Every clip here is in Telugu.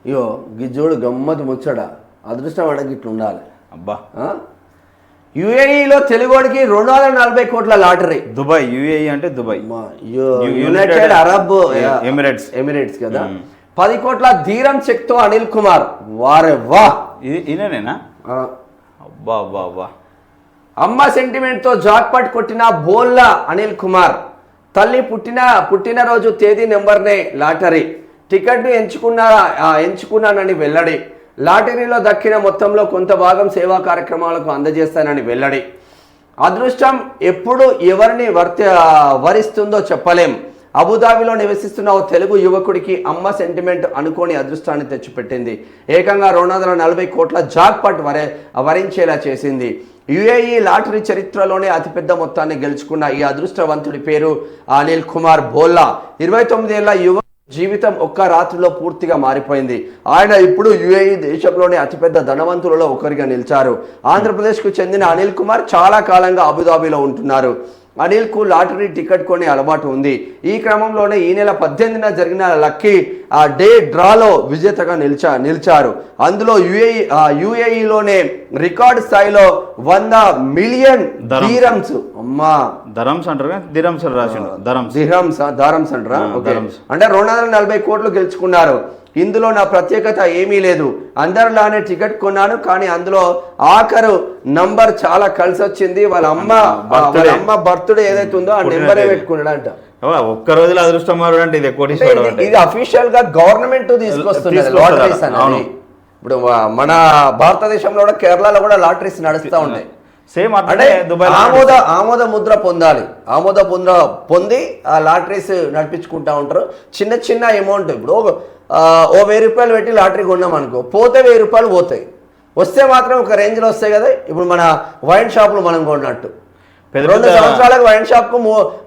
ఇయో గిజ్జోడు గమ్మత్ ముచ్చట అదృష్టం అడగి ఇట్లా ఉండాలి. అబ్బా యుఏఈలో తెలుగోడికి 240 కోట్ల లాటరీ. దుబాయ్, యుఏఈ అంటే దుబాయ్, యునైటెడ్ అరబ్ ఎమిరేట్స్ కదా. 10 కోట్ల ధీరం చెక్తో అనిల్ కుమార్. వారే వా, ఈయననేనా? అబ్బా అబ్బా అబ్బా. అమ్మ సెంటిమెంట్ తో జాక్పాట్ కొట్టిన బోల్లా అనిల్ కుమార్. తల్లి పుట్టినరోజు తేదీ నెంబర్నే లాటరీ. టికెట్ను ఎంచుకున్నానని వెల్లడి. లాటరీలో దక్కిన మొత్తంలో కొంత భాగం సేవా కార్యక్రమాలకు అందజేస్తానని వెల్లడి. అదృష్టం ఎప్పుడు ఎవరిని వరిస్తుందో చెప్పలేం. అబుదాబిలో నివసిస్తున్న ఓ తెలుగు యువకుడికి అమ్మ సెంటిమెంట్ అనుకోని అదృష్టాన్ని తెచ్చిపెట్టింది. ఏకంగా 240 కోట్ల జాక్పాట్ వరించేలా చేసింది. యుఏఈ లాటరీ చరిత్రలోనే అతిపెద్ద మొత్తాన్ని గెలుచుకున్న ఈ అదృష్టవంతుడి పేరు అనిల్ కుమార్ బోల్లా. 29 ఏళ్ల యువ జీవితం ఒక్క రాత్రిలో పూర్తిగా మారిపోయింది. ఆయన ఇప్పుడు యుఏఈ దేశంలోని అతిపెద్ద ధనవంతులలో ఒకరిగా నిలిచారు. ఆంధ్రప్రదేశ్కు చెందిన అనిల్ కుమార్ చాలా కాలంగా అబుదాబిలో ఉంటున్నారు. అనిల్కు లాటరీ టికెట్ కొని అలవాటు ఉంది. ఈ క్రమంలోనే ఈ నెల 18న జరిగిన లక్కీ డే డ్రాలో విజేతగా నిలిచారు. అందులో యుఏఈలోనే రికార్డు స్థాయిలో 100 మిలియన్ దిరమ్స్. అమ్మా ధరమ్స్ అంటారు, దిరమ్స్ రాసిండు. ధరమ్స్ అంటారా? అంటే 240 కోట్లు గెలుచుకున్నారు. ఇందులో నా ప్రత్యేకత ఏమీ లేదు. అందరిలానే టికెట్ కొన్నాను, కానీ అందులో ఆఖరు నంబర్ చాలా కలిసి వచ్చింది. వాళ్ళ అమ్మ బర్త్డే ఏదైతే ఉందో ఆ నెంబరే పెట్టుకున్నాడు అంట. ఒక్క రోజులో అదృష్టం అంటే ఇది అఫీషియల్ గా గవర్నమెంట్ తీసుకొస్తుంది లాటరీస్ అనేది. ఇప్పుడు మన భారతదేశంలో కూడా కేరళలో కూడా లాటరీస్ నడుస్తూ ఉన్నాయి. సేమ్ అంటే ఆమోద ముద్ర పొందాలి. ఆమోద ముద్ర పొంది ఆ లాటరీస్ నడిపించుకుంటా ఉంటారు. చిన్న అమౌంట్, ఇప్పుడు ఓ 1000 రూపాయలు పెట్టి లాటరీ కొన్నాం అనుకో, పోతే 1000 రూపాయలు పోతాయి. వస్తే మాత్రం ఒక రేంజ్లో వస్తాయి కదా. ఇప్పుడు మన వైన్ షాపులు మనం కొన్నట్టు 2 సంవత్సరాలకు వైన్ షాప్కు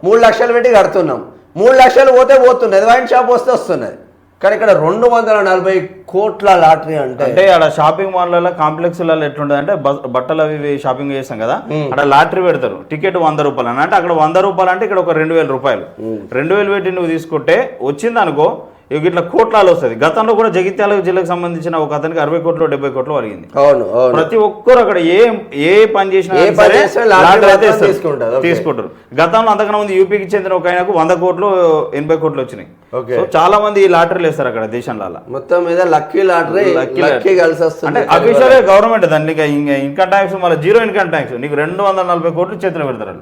3 లక్షలు పెట్టి కడుతున్నాం. 3 లక్షలు పోతున్నది, వైన్ షాప్ వస్తే వస్తున్నది. కానీ ఇక్కడ 240 కోట్ల లాటరీ అంటే ఆడ షాపింగ్ మాల్లలో కాంప్లెక్స్లలో ఎట్లుంటది అంటే బట్టలు అవి షాపింగ్ చేస్తాం కదా, అక్కడ లాటరీ పెడతారు. టికెట్ 100 రూపాయలు అని అంటే అక్కడ 100 రూపాయలు అంటే ఇక్కడ ఒక 2000 రూపాయలు. 2000 పెట్టి నువ్వు తీసుకుంటే వచ్చింది అనుకో ఇట్లా కోట్లాలు వస్తుంది. గతంలో కూడా జగిత్యాల జిల్లాకు సంబంధించిన ఒక అతనికి 60 కోట్లు 70 కోట్లు వరిగింది. ప్రతి ఒక్కరు అక్కడ ఏ పని చేసినా తీసుకుంటారు. గతంలో అంతకన్నా ముందు యూపీకి చెందిన ఒక ఆయనకు 100 కోట్లు 80 కోట్లు వచ్చినాయి. సో చాలా మంది ఈ లాటరీలు వేస్తారు అక్కడ దేశంలో. మొత్తం మీద లక్కీ లాటరీ కలిసి వస్తుంది. అంటే అఫీషియల్ గవర్నమెంట్ దాన్ని ఇన్కమ్ ట్యాక్స్ మళ్ళీ 0 ఇన్కమ్ ట్యాక్స్ నీకు 240 కోట్లు చేతిలో పెడతారు.